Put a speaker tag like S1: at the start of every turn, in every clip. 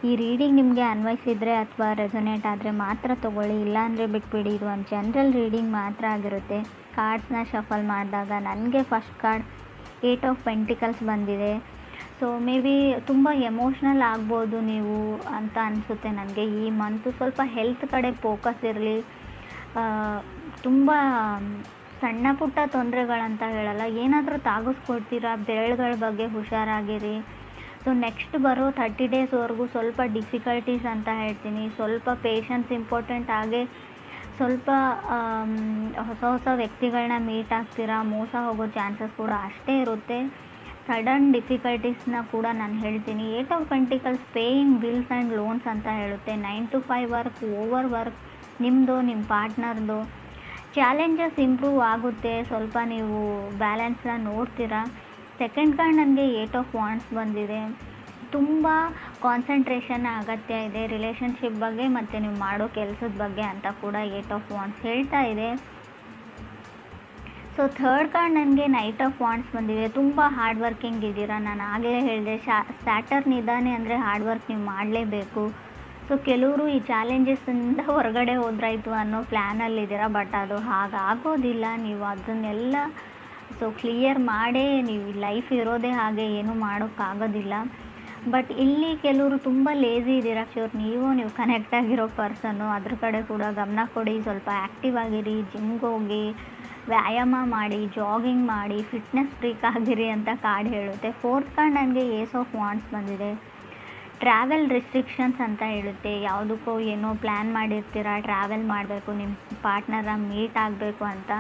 S1: ಈ ರೀಡಿಂಗ್ ನಿಮಗೆ ಅನ್ವಯಿಸಿದರೆ ಅಥವಾ ರೆಸೊನೇಟ್ ಆದರೆ ಮಾತ್ರ ತೊಗೊಳ್ಳಿ, ಇಲ್ಲಾಂದರೆ ಬಿಟ್ಬಿಡಿ. ಇದು ಒಂದು ಜನರಲ್ ರೀಡಿಂಗ್ ಮಾತ್ರ ಆಗಿರುತ್ತೆ. ಕಾರ್ಡ್ಸ್ನ ಶಫಲ್ ಮಾಡಿದಾಗ ನನಗೆ ಫಸ್ಟ್ ಕಾರ್ಡ್ 8 ಆಫ್ ಪೆಂಟಿಕಲ್ಸ್ ಬಂದಿದೆ. ಸೊ ಮೇ ಬಿ ತುಂಬ ಎಮೋಷ್ನಲ್ ಆಗ್ಬೋದು ನೀವು ಅಂತ ಅನಿಸುತ್ತೆ ನನಗೆ. ಈ ಮಂತು ಸ್ವಲ್ಪ ಹೆಲ್ತ್ ಕಡೆ ಫೋಕಸ್ ಇರಲಿ. ತುಂಬ ಸಣ್ಣ ಪುಟ್ಟ ತೊಂದರೆಗಳಂತ ಹೇಳಲ್ಲ, ಏನಾದರೂ ತಾಗಿಸ್ಕೊಡ್ತೀರಾ, ಬೆರಳುಗಳ ಬಗ್ಗೆ ಹುಷಾರಾಗಿರಿ. ಸೊ ನೆಕ್ಸ್ಟ್ ಬರೋ 30 ಡೇಸ್ವರೆಗೂ ಸ್ವಲ್ಪ ಡಿಫಿಕಲ್ಟೀಸ್ ಅಂತ ಹೇಳ್ತೀನಿ. ಸ್ವಲ್ಪ ಪೇಷನ್ಸ್ ಇಂಪಾರ್ಟೆಂಟ್. ಹಾಗೆ ಸ್ವಲ್ಪ ಹೊಸ ವ್ಯಕ್ತಿಗಳನ್ನ ಮೀಟ್ ಆಗ್ತೀರಾ, ಮೋಸ ಹೋಗೋ ಚಾನ್ಸಸ್ ಕೂಡ ಅಷ್ಟೇ ಇರುತ್ತೆ. ಸಡನ್ ಡಿಫಿಕಲ್ಟೀಸ್ನ ಕೂಡ ನಾನು ಹೇಳ್ತೀನಿ. 8 of pentacles paying bills and loans ಅಂತ ಹೇಳುತ್ತೆ. 9 to 5 ವರ್ಕ್, ಓವರ್ ವರ್ಕ್ ನಿಮ್ಮದು, ನಿಮ್ಮ ಪಾರ್ಟ್ನರ್ದು. ಚಾಲೆಂಜಸ್ ಇಂಪ್ರೂವ್ ಆಗುತ್ತೆ, ಸ್ವಲ್ಪ ನೀವು ಬ್ಯಾಲೆನ್ಸ್ನ ನೋಡ್ತೀರಾ. ಸೆಕೆಂಡ್ ಕಾರ್ಡ್ ನನಗೆ 8 ಆಫ್ ವಾಂಡ್ಸ್ ಬಂದಿದೆ. ತುಂಬ ಕಾನ್ಸಂಟ್ರೇಷನ್ ಅಗತ್ಯ ಇದೆ ರಿಲೇಷನ್ಶಿಪ್ ಬಗ್ಗೆ ಮತ್ತು ನೀವು ಮಾಡೋ ಕೆಲಸದ ಬಗ್ಗೆ ಅಂತ ಕೂಡ 8 ಆಫ್ ವಾಂಡ್ಸ್ ಹೇಳ್ತಾ ಇದೆ. ಸೊ ಥರ್ಡ್ ಕಾರ್ಡ್ ನನಗೆ ನೈಟ್ ಆಫ್ ವಾಂಡ್ಸ್ ಬಂದಿದೆ. ತುಂಬ ಹಾರ್ಡ್ ವರ್ಕಿಂಗ್ ಇದ್ದೀರಾ. ನಾನು ಆಗಲೇ ಹೇಳಿದೆ, ಸ್ಯಾಟರ್ನ್ ಇದ್ದಾನೆ ಅಂದರೆ ಹಾರ್ಡ್ ವರ್ಕ್ ನೀವು ಮಾಡಲೇಬೇಕು. ಸೊ ಕೆಲವರು ಈ ಚಾಲೆಂಜಸ್ಸಿಂದ ಹೊರಗಡೆ ಹೋದ್ರಾಯ್ತು ಅನ್ನೋ ಪ್ಲ್ಯಾನಲ್ಲಿದ್ದೀರಾ, ಬಟ್ ಅದು ಹಾಗಾಗೋದಿಲ್ಲ. ನೀವು ಅದನ್ನೆಲ್ಲ ಕ್ಲಿಯರ್ ಮಾಡೇ ನೀವು ಲೈಫ್ ಇರೋದೇ ಹಾಗೆ, ಏನೂ ಮಾಡೋಕ್ಕಾಗೋದಿಲ್ಲ. ಬಟ್ ಇಲ್ಲಿ ಕೆಲವರು ತುಂಬ ಲೇಝಿ ಇದ್ದೀರಾ. ನೀವು ಕನೆಕ್ಟ್ ಆಗಿರೋ ಪರ್ಸನ್ನು, ಅದ್ರ ಕಡೆ ಕೂಡ ಗಮನ ಕೊಡಿ. ಸ್ವಲ್ಪ ಆ್ಯಕ್ಟಿವ್ ಆಗಿರಿ, ಜಿಮ್ಗೆ ಹೋಗಿ, ವ್ಯಾಯಾಮ ಮಾಡಿ, ಜಾಗಿಂಗ್ ಮಾಡಿ, ಫಿಟ್ನೆಸ್ ಫ್ರೀಕ್ ಆಗಿರಿ ಅಂತ ಕಾರ್ಡ್ ಹೇಳುತ್ತೆ. ಫೋರ್ತ್ ಕಾರ್ಡ್ ನನಗೆ ಏಸ್ ಆಫ್ ವಾಂಡ್ಸ್ ಬಂದಿದೆ. ಟ್ರಾವೆಲ್ ರಿಸ್ಟ್ರಿಕ್ಷನ್ಸ್ ಅಂತ ಹೇಳುತ್ತೆ. ಯಾವುದಕ್ಕೋ ಏನೋ ಪ್ಲ್ಯಾನ್ ಮಾಡಿರ್ತೀರ, ಟ್ರಾವೆಲ್ ಮಾಡಬೇಕು, ನಿಮ್ಮ ಪಾರ್ಟ್ನರ ಮೀಟ್ ಆಗಬೇಕು ಅಂತ.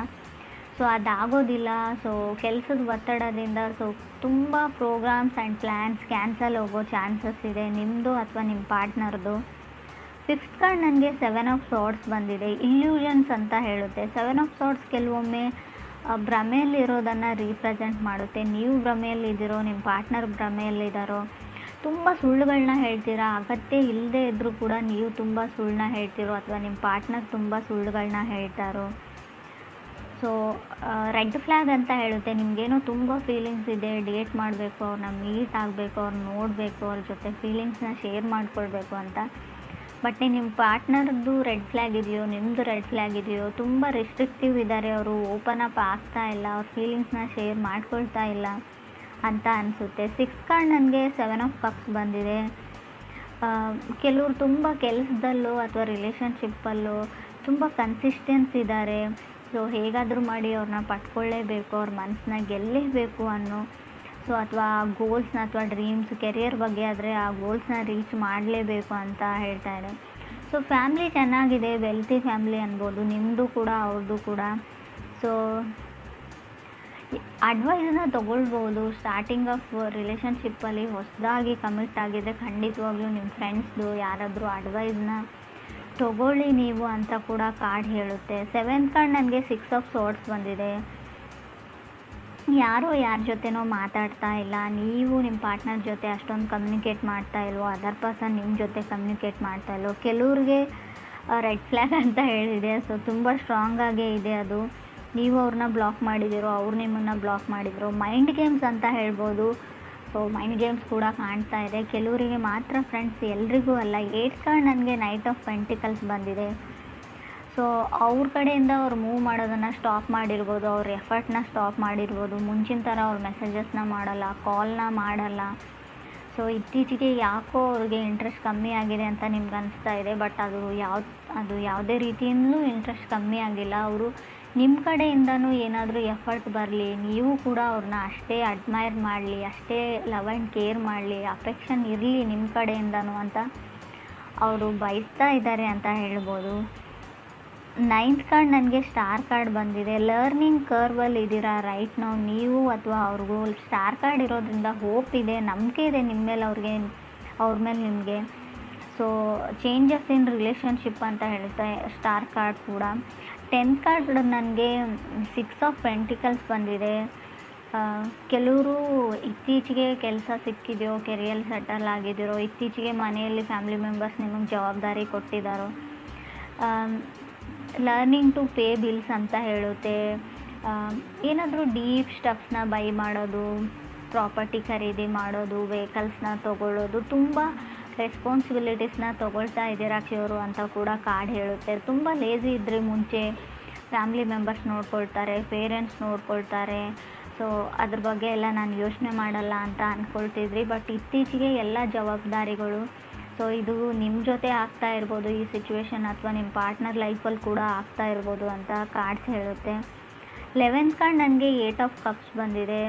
S1: ಸೊ ಅದಾಗೋದಿಲ್ಲ. ಸೊ ಕೆಲಸದ ಒತ್ತಡದಿಂದ ತುಂಬ ಪ್ರೋಗ್ರಾಮ್ಸ್ ಆ್ಯಂಡ್ ಪ್ಲ್ಯಾನ್ಸ್ ಕ್ಯಾನ್ಸಲ್ ಹೋಗೋ ಚಾನ್ಸಸ್ ಇದೆ, ನಿಮ್ಮದು ಅಥವಾ ನಿಮ್ಮ ಪಾರ್ಟ್ನರ್ದು. ಫಿಫ್ತ್ ಕಾರ್ಡ್ ನನಗೆ 7 ಆಫ್ ಸಾರ್ಡ್ಸ್ ಬಂದಿದೆ. ಇಲ್ಯೂಷನ್ಸ್ ಅಂತ ಹೇಳುತ್ತೆ. 7 ಆಫ್ ಸಾರ್ಡ್ಸ್ ಕೆಲವೊಮ್ಮೆ ಭ್ರಮೆಯಲ್ಲಿರೋದನ್ನು ರೀಪ್ರೆಸೆಂಟ್ ಮಾಡುತ್ತೆ. ನೀವು ಭ್ರಮೆಯಲ್ಲಿದ್ದೀರೋ, ನಿಮ್ಮ ಪಾರ್ಟ್ನರ್ ಭ್ರಮೆಯಲ್ಲಿದ್ದಾರೋ, ತುಂಬ ಸುಳ್ಳುಗಳನ್ನ ಹೇಳ್ತೀರಾ. ಅಗತ್ಯ ಇಲ್ಲದೆ ಇದ್ದರೂ ಕೂಡ ನೀವು ತುಂಬ ಸುಳ್ಳನ್ನ ಹೇಳ್ತಿರೋ, ಅಥವಾ ನಿಮ್ಮ ಪಾರ್ಟ್ನರ್ ತುಂಬ ಸುಳ್ಳುಗಳನ್ನ ಹೇಳ್ತಾರೋ. ಸೊ ರೆಡ್ ಫ್ಲ್ಯಾಗ್ ಅಂತ ಹೇಳುತ್ತೆ. ನಿಮಗೇನೋ ತುಂಬ ಫೀಲಿಂಗ್ಸ್ ಇದೆ, ಡೇಟ್ ಮಾಡಬೇಕು, ಅವ್ರನ್ನ ಮೀಟ್ ಆಗಬೇಕು, ಅವ್ರನ್ನ ನೋಡಬೇಕು, ಅವ್ರ ಜೊತೆ ಫೀಲಿಂಗ್ಸ್ನ ಶೇರ್ ಮಾಡ್ಕೊಳ್ಬೇಕು ಅಂತ. ಬಟ್ ನಿಮ್ಮ ಪಾರ್ಟ್ನರ್ದು ರೆಡ್ ಫ್ಲ್ಯಾಗ್ ಇದೆಯೋ, ನಿಮ್ಮದು ರೆಡ್ ಫ್ಲ್ಯಾಗ್ ಇದೆಯೋ, ತುಂಬ ರಿಸ್ಟ್ರಿಕ್ಟಿವ್ ಇದ್ದಾರೆ, ಅವರು ಓಪನ್ ಅಪ್ ಆಗ್ತಾ ಇಲ್ಲ, ಅವ್ರ ಫೀಲಿಂಗ್ಸ್ನ ಶೇರ್ ಮಾಡ್ಕೊಳ್ತಾ ಇಲ್ಲ ಅಂತ ಅನಿಸುತ್ತೆ. ಸಿಕ್ಸ್ ಕಾರ್ಡ್ ನನಗೆ 7 ಆಫ್ ಕಪ್ಸ್ ಬಂದಿದೆ. ಕೆಲವರು ತುಂಬ ಕೆಲಸದಲ್ಲೂ ಅಥವಾ ರಿಲೇಷನ್ಶಿಪ್ಪಲ್ಲೂ ತುಂಬ ಕನ್ಸಿಸ್ಟೆನ್ಸ್ ಇದ್ದಾರೆ. ಸೊ ಹೇಗಾದರೂ ಮಾಡಿ ಅವ್ರನ್ನ ಪಡ್ಕೊಳ್ಳೇಬೇಕು, ಅವ್ರ ಮನಸ್ಸನ್ನ ಗೆಲ್ಲೇಬೇಕು ಅನ್ನೋ, ಸೊ ಅಥವಾ ಗೋಲ್ಸ್ನ ಅಥವಾ ಡ್ರೀಮ್ಸ್, ಕೆರಿಯರ್ ಬಗ್ಗೆ ಆದರೆ ಆ ಗೋಲ್ಸ್ನ ರೀಚ್ ಮಾಡಲೇಬೇಕು ಅಂತ ಹೇಳ್ತಾರೆ. ಸೊ ಫ್ಯಾಮ್ಲಿ ಚೆನ್ನಾಗಿದೆ, ವೆಲ್ತಿ ಫ್ಯಾಮ್ಲಿ ಅನ್ಬೋದು, ನಿಮ್ಮದು ಕೂಡ ಅವ್ರದ್ದು ಕೂಡ. ಸೊ ಅಡ್ವೈಸನ್ನ ತೊಗೊಳ್ಬೋದು. ಸ್ಟಾರ್ಟಿಂಗ್ ಆಫ್ ರಿಲೇಷನ್ಶಿಪ್ಪಲ್ಲಿ ಹೊಸದಾಗಿ ಕಮಿಟ್ ಆಗಿದ್ದರೆ ಖಂಡಿತವಾಗ್ಲೂ ನಿಮ್ಮ ಫ್ರೆಂಡ್ಸ್ದು ಯಾರಾದರೂ ಅಡ್ವೈಸ್ನ ತೊಗೊಳ್ಳಿ ನೀವು ಅಂತ ಕೂಡ ಕಾರ್ಡ್ ಹೇಳುತ್ತೆ. 7th ಕಾರ್ಡ್ ನನಗೆ 6 ಆಫ್ ಸಾರ್ಡ್ಸ್ ಬಂದಿದೆ. ಯಾರೋ ಯಾರ ಜೊತೆನೋ ಮಾತಾಡ್ತಾ ಇಲ್ಲ, ನೀವು ನಿಮ್ಮ ಪಾರ್ಟ್ನರ್ ಜೊತೆ ಅಷ್ಟೊಂದು ಕಮ್ಯುನಿಕೇಟ್ ಮಾಡ್ತಾ ಇಲ್ವೋ, ಅದರ್ ಪರ್ಸನ್ ನಿಮ್ಮ ಜೊತೆ ಕಮ್ಯುನಿಕೇಟ್ ಮಾಡ್ತಾ ಇಲ್ವೋ. ಕೆಲವ್ರಿಗೆ ರೆಡ್ ಫ್ಲ್ಯಾಗ್ ಅಂತ ಹೇಳಿದೆ. ಸೊ ತುಂಬ ಸ್ಟ್ರಾಂಗಾಗೇ ಇದೆ ಅದು. ನೀವು ಅವ್ರನ್ನ ಬ್ಲಾಕ್ ಮಾಡಿದಿರೋ, ಅವ್ರು ನಿಮ್ಮನ್ನು ಬ್ಲಾಕ್ ಮಾಡಿದ್ರು. ಮೈಂಡ್ ಗೇಮ್ಸ್ ಅಂತ ಹೇಳ್ಬೋದು. ಸೊ ಮೈಂಡ್ ಗೇಮ್ಸ್ ಕೂಡ ಕಾಣ್ತಾ ಇದೆ. ಕೆಲವರಿಗೆ ಮಾತ್ರ ಫ್ರೆಂಡ್ಸ್, ಎಲ್ರಿಗೂ ಅಲ್ಲ. 8th ಕಾರ್ಡ್ ನನಗೆ ನೈಟ್ ಆಫ್ ಪೆಂಟಿಕಲ್ಸ್ ಬಂದಿದೆ. ಸೊ ಅವ್ರ ಕಡೆಯಿಂದ ಅವ್ರು ಮೂವ್ ಮಾಡೋದನ್ನು ಸ್ಟಾಪ್ ಮಾಡಿರ್ಬೋದು, ಅವ್ರ ಎಫರ್ಟ್ನ ಸ್ಟಾಪ್ ಮಾಡಿರ್ಬೋದು. ಮುಂಚಿನ ಥರ ಅವ್ರ ಮೆಸೇಜಸ್ನ ಮಾಡಲ್ಲ, ಕಾಲ್ನ ಮಾಡಲ್ಲ. ಸೊ ಇತ್ತೀಚೆಗೆ ಯಾಕೋ ಅವ್ರಿಗೆ ಇಂಟ್ರೆಸ್ಟ್ ಕಮ್ಮಿ ಆಗಿದೆ ಅಂತ ನಿಮ್ಗೆ ಅನಿಸ್ತಾ ಇದೆ. ಬಟ್ ಅದು ಯಾವುದೇ ರೀತಿಯಿಂದಲೂ ಇಂಟ್ರೆಸ್ಟ್ ಕಮ್ಮಿ ಆಗಿಲ್ಲ. ಅವರು ನಿಮ್ಮ ಕಡೆಯಿಂದನೂ ಏನಾದರೂ ಎಫರ್ಟ್ ಬರಲಿ, ನೀವು ಕೂಡ ಅವ್ರನ್ನ ಅಷ್ಟೇ ಅಡ್ಮೈರ್ ಮಾಡಲಿ, ಅಷ್ಟೇ ಲವ್ ಆ್ಯಂಡ್ ಕೇರ್ ಮಾಡಲಿ, ಅಫೆಕ್ಷನ್ ಇರಲಿ ನಿಮ್ಮ ಕಡೆಯಿಂದನೂ ಅಂತ ಅವರು ಬಯಸ್ತಾ ಇದ್ದಾರೆ ಅಂತ ಹೇಳ್ಬೋದು. 9th ಕಾರ್ಡ್ ನನಗೆ ಸ್ಟಾರ್ ಕಾರ್ಡ್ ಬಂದಿದೆ. ಲರ್ನಿಂಗ್ ಕರ್ವಲ್ಲಿ ಇದ್ದೀರಾ ರೈಟ್ ನಾವು, ನೀವು ಅಥವಾ ಅವ್ರಿಗೂ. ಸ್ಟಾರ್ ಕಾರ್ಡ್ ಇರೋದ್ರಿಂದ ಹೋಪ್ ಇದೆ, ನಂಬಿಕೆ ಇದೆ ನಿಮ್ಮ ಮೇಲೆ, ಅವ್ರ ಮೇಲೆ ನಿಮಗೆ. ಸೊ ಚೇಂಜಸ್ ಇನ್ ರಿಲೇಷನ್ಶಿಪ್ ಅಂತ ಹೇಳುತ್ತೆ ಸ್ಟಾರ್ ಕಾರ್ಡ್ ಕೂಡ. 10th ಕಾರ್ಡ್ ನನಗೆ 6 ಆಫ್ ಪೆಂಟಿಕಲ್ಸ್ ಬಂದಿದೆ. ಕೆಲವರು ಇತ್ತೀಚೆಗೆ ಕೆಲಸ ಸಿಕ್ಕಿದೆಯೋ, ಕೆರಿಯರ್ ಸೆಟಲ್ ಆಗಿದ್ದೀರೋ, ಇತ್ತೀಚೆಗೆ ಮನೆಯಲ್ಲಿ ಫ್ಯಾಮಿಲಿ ಮೆಂಬರ್ಸ್ ನಿಮಗೆ ಜವಾಬ್ದಾರಿ ಕೊಟ್ಟಿದ್ದಾರೋ. ಲರ್ನಿಂಗ್ ಟು ಪೇ ಬಿಲ್ಸ್ ಅಂತ ಹೇಳುತ್ತೆ. ಏನಾದರೂ ಡೀಪ್ ಸ್ಟಫ್ನ ಬೈ ಮಾಡೋದು, ಪ್ರಾಪರ್ಟಿ ಖರೀದಿ ಮಾಡೋದು, ವೆಹಿಕಲ್ಸ್ನ ತೊಗೊಳ್ಳೋದು, ತುಂಬ ರೆಸ್ಪಾನ್ಸಿಬಿಲಿಟೀಸ್ನ ತೊಗೊಳ್ತಾ ಇದ್ದೀರಾ ಶ್ಯೂರು ಅಂತ ಕೂಡ ಕಾರ್ಡ್ ಹೇಳುತ್ತೆ. ತುಂಬ ಲೇಝಿ ಇದ್ದರೆ ಮುಂಚೆ ಫ್ಯಾಮಿಲಿ ಮೆಂಬರ್ಸ್ ನೋಡ್ಕೊಳ್ತಾರೆ, ಪೇರೆಂಟ್ಸ್ ನೋಡ್ಕೊಳ್ತಾರೆ, ಸೊ ಅದ್ರ ಬಗ್ಗೆ ಎಲ್ಲ ನಾನು ಯೋಚನೆ ಮಾಡಲ್ಲ ಅಂತ ಅಂದ್ಕೊಳ್ತಿದ್ರಿ. ಬಟ್ ಇತ್ತೀಚೆಗೆ ಎಲ್ಲ ಜವಾಬ್ದಾರಿಗಳು, ಸೊ ಇದು ನಿಮ್ಮ ಜೊತೆ ಆಗ್ತಾ ಇರ್ಬೋದು ಈ ಸಿಚುವೇಶನ್, ಅಥವಾ ನಿಮ್ಮ ಪಾರ್ಟ್ನರ್ ಲೈಫಲ್ಲಿ ಕೂಡ ಆಗ್ತಾ ಇರ್ಬೋದು ಅಂತ ಕಾರ್ಡ್ಸ್ ಹೇಳುತ್ತೆ. 11th ಕಾರ್ಡ್ ನನಗೆ 8 ಆಫ್ ಕಪ್ಸ್ ಬಂದಿದೆ.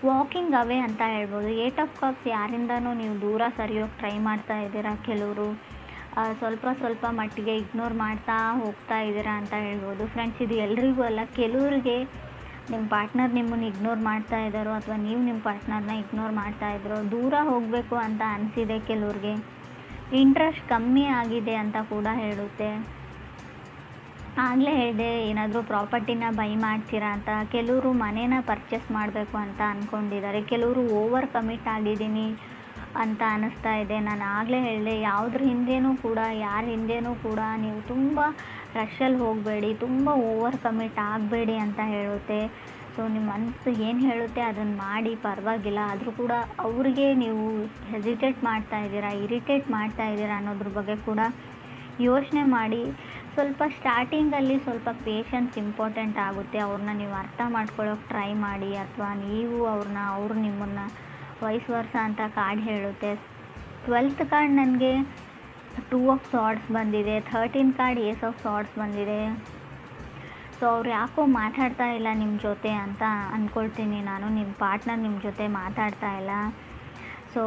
S1: ವಾಕಿಂಗ್ ಅವೇ ಅಂತ ಹೇಳ್ಬೋದು. 8 ಆಫ್ ಕಪ್ಸ್ ಯಾರಿಂದನೂ ನೀವು ದೂರ ಸರಿಯೋಕ್ಕೆ ಟ್ರೈ ಮಾಡ್ತಾ ಇದ್ದೀರಾ. ಕೆಲವರು ಸ್ವಲ್ಪ ಮಟ್ಟಿಗೆ ಇಗ್ನೋರ್ ಮಾಡ್ತಾ ಹೋಗ್ತಾ ಇದ್ದೀರಾ ಅಂತ ಹೇಳ್ಬೋದು. ಫ್ರೆಂಡ್ಸ್, ಇದು ಎಲ್ರಿಗೂ ಅಲ್ಲ, ಕೆಲವ್ರಿಗೆ ನಿಮ್ಮ ಪಾರ್ಟ್ನರ್ ನಿಮ್ಮನ್ನು ಇಗ್ನೋರ್ ಮಾಡ್ತಾ ಇದ್ದಾರೋ ಅಥವಾ ನೀವು ನಿಮ್ಮ ಪಾರ್ಟ್ನರ್ನ ಇಗ್ನೋರ್ ಮಾಡ್ತಾ ಇದ್ರೋ, ದೂರ ಹೋಗಬೇಕು ಅಂತ ಅನಿಸಿದೆ ಕೆಲವ್ರಿಗೆ, ಇಂಟ್ರೆಸ್ಟ್ ಕಮ್ಮಿ ಆಗಿದೆ ಅಂತ ಕೂಡ ಹೇಳುತ್ತೆ. ಆಗಲೇ ಹೇಳಿದೆ, ಏನಾದರೂ ಪ್ರಾಪರ್ಟಿನ ಬೈ ಮಾಡ್ತೀರಾ ಅಂತ. ಕೆಲವರು ಮನೇನ ಪರ್ಚೇಸ್ ಮಾಡಬೇಕು ಅಂತ ಅಂದ್ಕೊಂಡಿದ್ದಾರೆ. ಕೆಲವರು ಓವರ್ ಕಮಿಟ್ ಆಗಿದ್ದೀನಿ ಅಂತ ಅನ್ನಿಸ್ತಾ ಇದೆ. ನಾನು ಆಗಲೇ ಹೇಳಿದೆ, ಯಾವುದ್ರ ಹಿಂದೆನೂ ಕೂಡ, ಯಾರ ಹಿಂದೆನೂ ಕೂಡ ನೀವು ತುಂಬ ರಶಲ್ಲಿ ಹೋಗಬೇಡಿ, ತುಂಬ ಓವರ್ ಕಮಿಟ್ ಆಗಬೇಡಿ ಅಂತ ಹೇಳುತ್ತೆ. ಸೊ ನಿಮ್ಮ ಮನಸ್ಸು ಏನು ಹೇಳುತ್ತೆ ಅದನ್ನು ಮಾಡಿ, ಪರವಾಗಿಲ್ಲ. ಆದರೂ ಕೂಡ ಅವ್ರಿಗೆ ನೀವು ಹೆಸಿಟೇಟ್ ಮಾಡ್ತಾ ಇದ್ದೀರಾ, ಇರಿಟೇಟ್ ಮಾಡ್ತಾ ಇದ್ದೀರಾ ಅನ್ನೋದ್ರ ಬಗ್ಗೆ ಕೂಡ ಯೋಚನೆ ಮಾಡಿ. ಸ್ವಲ್ಪ ಸ್ಟಾರ್ಟಿಂಗಲ್ಲಿ ಸ್ವಲ್ಪ ಪೇಷನ್ಸ್ ಇಂಪಾರ್ಟೆಂಟ್ ಆಗುತ್ತೆ. ಅವ್ರನ್ನ ನೀವು ಅರ್ಥ ಮಾಡ್ಕೊಳ್ಳೋಕೆ ಟ್ರೈ ಮಾಡಿ, ಅಥವಾ ನೀವು ಅವ್ರು ನಿಮ್ಮನ್ನು ವೈಸ್ ವರ್ಸ ಅಂತ ಕಾರ್ಡ್ ಹೇಳುತ್ತೆ. 12th ಕಾರ್ಡ್ ನನಗೆ 2 ಆಫ್ ಸಾರ್ಡ್ಸ್ ಬಂದಿದೆ. 13th ಕಾರ್ಡ್ ಏಸ್ ಆಫ್ ಸಾರ್ಡ್ಸ್ ಬಂದಿದೆ. ಸೊ ಅವ್ರು ಯಾಕೋ ಮಾತಾಡ್ತಾ ಇಲ್ಲ ನಿಮ್ಮ ಜೊತೆ ಅಂತ ಅಂದ್ಕೊಳ್ತೀನಿ ನಾನು. ನಿಮ್ಮ ಪಾರ್ಟ್ನರ್ ನಿಮ್ಮ ಜೊತೆ ಮಾತಾಡ್ತಾ ಇಲ್ಲ. ಸೊ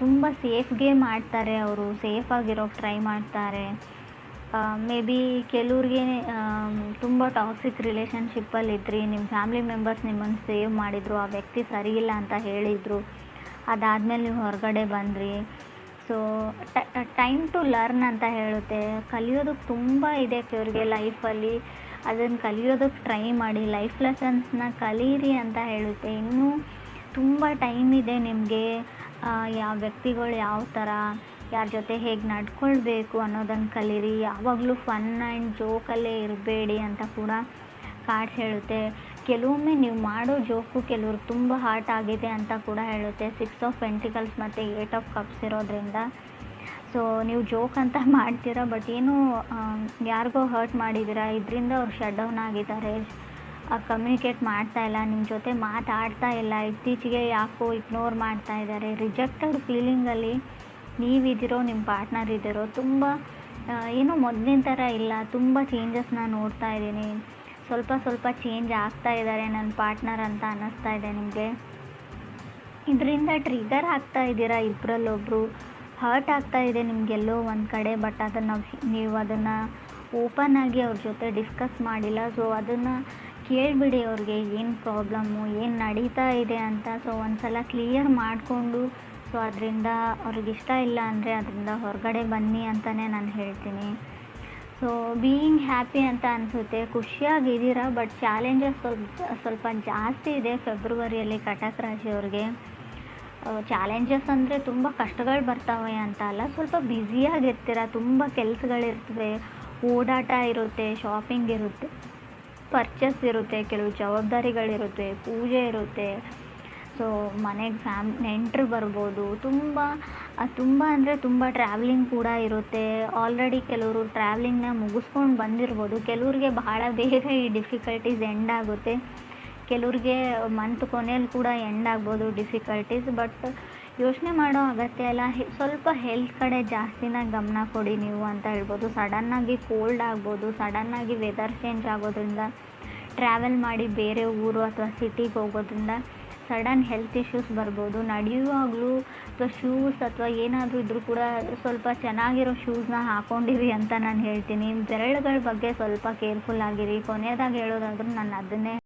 S1: ತುಂಬ ಸೇಫ್ ಗೇಮ್ ಆಡ್ತಾರೆ ಅವರು, ಸೇಫಾಗಿರೋಕ್ಕೆ ಟ್ರೈ ಮಾಡ್ತಾರೆ. ಮೇ ಬಿ ಕೆಲವ್ರಿಗೆ ತುಂಬ ಟಾಕ್ಸಿಕ್ ರಿಲೇಷನ್ಶಿಪ್ಪಲ್ಲಿದ್ರಿ, ನಿಮ್ಮ ಫ್ಯಾಮಿಲಿ ಮೆಂಬರ್ಸ್ ನಿಮ್ಮನ್ನು ಸೇವ್ ಮಾಡಿದರು, ಆ ವ್ಯಕ್ತಿ ಸರಿಯಿಲ್ಲ ಅಂತ ಹೇಳಿದರು, ಅದಾದಮೇಲೆ ನೀವು ಹೊರಗಡೆ ಬಂದ್ರಿ. ಸೊ ಟೈಮ್ ಟು ಲರ್ನ್ ಅಂತ ಹೇಳುತ್ತೆ. ಕಲಿಯೋದಕ್ಕೆ ತುಂಬ ಇದೆ ಕೆಲವ್ರಿಗೆ ಲೈಫಲ್ಲಿ, ಅದನ್ನು ಕಲಿಯೋದಕ್ಕೆ ಟ್ರೈ ಮಾಡಿ, ಲೈಫ್ ಲೆಸನ್ಸ್ನ ಕಲೀರಿ ಅಂತ ಹೇಳುತ್ತೆ. ಇನ್ನೂ ತುಂಬ ಟೈಮ್ ಇದೆ ನಿಮಗೆ. ಯಾವ ವ್ಯಕ್ತಿಗಳು ಯಾವ ಥರ, ಯಾರ ಜೊತೆ ಹೇಗೆ ನಡ್ಕೊಳ್ಬೇಕು ಅನ್ನೋದನ್ನು ಕಲೀರಿ. ಯಾವಾಗಲೂ ಫನ್ ಆ್ಯಂಡ್ ಜೋಕಲ್ಲೇ ಇರಬೇಡಿ ಅಂತ ಕೂಡ ಕಾರ್ಡ್ಸ್ ಹೇಳುತ್ತೆ. ಕೆಲವೊಮ್ಮೆ ನೀವು ಮಾಡೋ ಜೋಕು ಕೆಲವ್ರಿಗೆ ತುಂಬ ಹಾರ್ಟ್ ಆಗಿದೆ ಅಂತ ಕೂಡ ಹೇಳುತ್ತೆ. 6 ಆಫ್ ಪೆಂಟಿಕಲ್ಸ್ ಮತ್ತು 8 ಆಫ್ ಕಪ್ಸ್ ಇರೋದ್ರಿಂದ ಸೊ ನೀವು ಜೋಕ್ ಅಂತ ಮಾಡ್ತೀರಾ, ಬಟ್ ಏನೂ ಯಾರಿಗೋ ಹರ್ಟ್ ಮಾಡಿದ್ದೀರಾ, ಇದರಿಂದ ಅವ್ರು ಶಟ್ ಡೌನ್ ಆಗಿದ್ದಾರೆ, ಕಮ್ಯುನಿಕೇಟ್ ಮಾಡ್ತಾ ಇಲ್ಲ, ನಿಮ್ಮ ಜೊತೆ ಮಾತಾಡ್ತಾ ಇಲ್ಲ, ಇತ್ತೀಚೆಗೆ ಯಾಕೋ ಇಗ್ನೋರ್ ಮಾಡ್ತಾ ಇದ್ದಾರೆ. ರಿಜೆಕ್ಟೆಡ್ ಫೀಲಿಂಗಲ್ಲಿ ನೀವಿದ್ದೀರೋ, ನಿಮ್ಮ ಪಾರ್ಟ್ನರ್ ಇದ್ದೀರೋ, ತುಂಬ ಏನೋ ಮೊದಲಿನ ಥರ ಇಲ್ಲ, ತುಂಬ ಚೇಂಜಸ್ನ ನೋಡ್ತಾ ಇದ್ದೀನಿ, ಸ್ವಲ್ಪ ಚೇಂಜ್ ಆಗ್ತಾ ಇದ್ದಾರೆ ನನ್ನ ಪಾರ್ಟ್ನರ್ ಅಂತ ಅನ್ನಿಸ್ತಾ ಇದೆ ನಿಮಗೆ. ಇದರಿಂದ ಟ್ರಿಗರ್ ಆಗ್ತಾ ಇದ್ದೀರಾ, ಇಬ್ಬರಲ್ಲೊಬ್ಬರು ಹರ್ಟ್ ಆಗ್ತಾ ಇದೆ ನಿಮಗೆಲ್ಲೋ ಒಂದು ಕಡೆ. ಬಟ್ ನೀವು ಅದನ್ನು ಓಪನ್ ಆಗಿ ಅವ್ರ ಜೊತೆ ಡಿಸ್ಕಸ್ ಮಾಡಿಲ್ಲ. ಸೊ ಅದನ್ನು ಕೇಳಿಬಿಡಿ, ಅವ್ರಿಗೆ ಏನು ಪ್ರಾಬ್ಲಮ್ಮು, ಏನು ನಡೀತಾ ಇದೆ ಅಂತ. ಸೊ ಒಂದು ಸಲ ಕ್ಲಿಯರ್ ಮಾಡಿಕೊಂಡು, ಸೊ ಅದರಿಂದ ಅವ್ರಿಗಿಷ್ಟ ಇಲ್ಲ ಅಂದರೆ ಅದರಿಂದ ಹೊರಗಡೆ ಬನ್ನಿ ಅಂತಲೇ ನಾನು ಹೇಳ್ತೀನಿ. ಸೊ ಬೀಯಿಂಗ್ ಹ್ಯಾಪಿ ಅಂತ ಅನಿಸುತ್ತೆ, ಖುಷಿಯಾಗಿದ್ದೀರಾ. ಬಟ್ ಚಾಲೆಂಜಸ್ ಸ್ವಲ್ಪ ಜಾಸ್ತಿ ಇದೆ ಫೆಬ್ರವರಿಯಲ್ಲಿ ಕಟಕ ರಾಶಿಯವ್ರಿಗೆ. ಚಾಲೆಂಜಸ್ ಅಂದರೆ ತುಂಬ ಕಷ್ಟಗಳು ಬರ್ತವೆ ಅಂತ ಅಲ್ಲ, ಸ್ವಲ್ಪ ಬ್ಯುಸಿಯಾಗಿರ್ತೀರ, ತುಂಬ ಕೆಲಸಗಳಿರ್ತವೆ, ಓಡಾಟ ಇರುತ್ತೆ, ಶಾಪಿಂಗ್ ಇರುತ್ತೆ, ಪರ್ಚೇಸ್ ಇರುತ್ತೆ, ಕೆಲವು ಜವಾಬ್ದಾರಿಗಳಿರುತ್ತೆ, ಪೂಜೆ ಇರುತ್ತೆ. ಸೊ ಮನೆಗೆ ನೆಂಟರು ಬರ್ಬೋದು, ತುಂಬ ಅಂದರೆ ತುಂಬ ಟ್ರಾವೆಲಿಂಗ್ ಕೂಡ ಇರುತ್ತೆ. ಆಲ್ರೆಡಿ ಕೆಲವರು ಟ್ರಾವೆಲಿಂಗ್ನ ಮುಗಿಸ್ಕೊಂಡು ಬಂದಿರ್ಬೋದು. ಕೆಲವ್ರಿಗೆ ಬಹಳ ಬೇಗ ಈ ಡಿಫಿಕಲ್ಟೀಸ್ ಎಂಡ್ ಆಗುತ್ತೆ, ಕೆಲವ್ರಿಗೆ ಮಂತ್ ಕೊನೆಯಲ್ಲಿ ಕೂಡ ಎಂಡ್ ಆಗ್ಬೋದು ಡಿಫಿಕಲ್ಟೀಸ್. ಬಟ್ ಯೋಚನೆ ಮಾಡೋ ಅಗತ್ಯ ಇಲ್ಲ, ಸ್ವಲ್ಪ ಹೆಲ್ತ್ ಕಡೆ ಜಾಸ್ತಿನ ಗಮನ ಕೊಡಿ ನೀವು ಅಂತ ಹೇಳ್ಬೋದು. ಸಡನ್ನಾಗಿ ಕೋಲ್ಡ್ ಆಗ್ಬೋದು, ಸಡನ್ನಾಗಿ ವೆದರ್ ಚೇಂಜ್ ಆಗೋದ್ರಿಂದ, ಟ್ರಾವೆಲ್ ಮಾಡಿ ಬೇರೆ ಊರು ಅಥವಾ ಸಿಟಿಗೆ ಹೋಗೋದ್ರಿಂದ ಸಡನ್ ಹೆಲ್ತ್ ಇಶ್ಯೂಸ್ ಬರ್ಬೋದು. ನಡೆಯುವಾಗಲೂ ಅಥವಾ ಶೂಸ್ ಅಥವಾ ಏನಾದರೂ ಇದ್ದರೂ ಕೂಡ ಸ್ವಲ್ಪ ಚೆನ್ನಾಗಿರೋ ಶೂಸ್ನ ಹಾಕ್ಕೊಂಡಿರಿ ಅಂತ ನಾನು ಹೇಳ್ತೀನಿ. ಬೆರಳುಗಳ ಬಗ್ಗೆ ಸ್ವಲ್ಪ ಕೇರ್ಫುಲ್ ಆಗಿರಿ. ಕೊನೆಯದಾಗಿ ಹೇಳೋದಾದ್ರೂ ನಾನು ಅದನ್ನೇ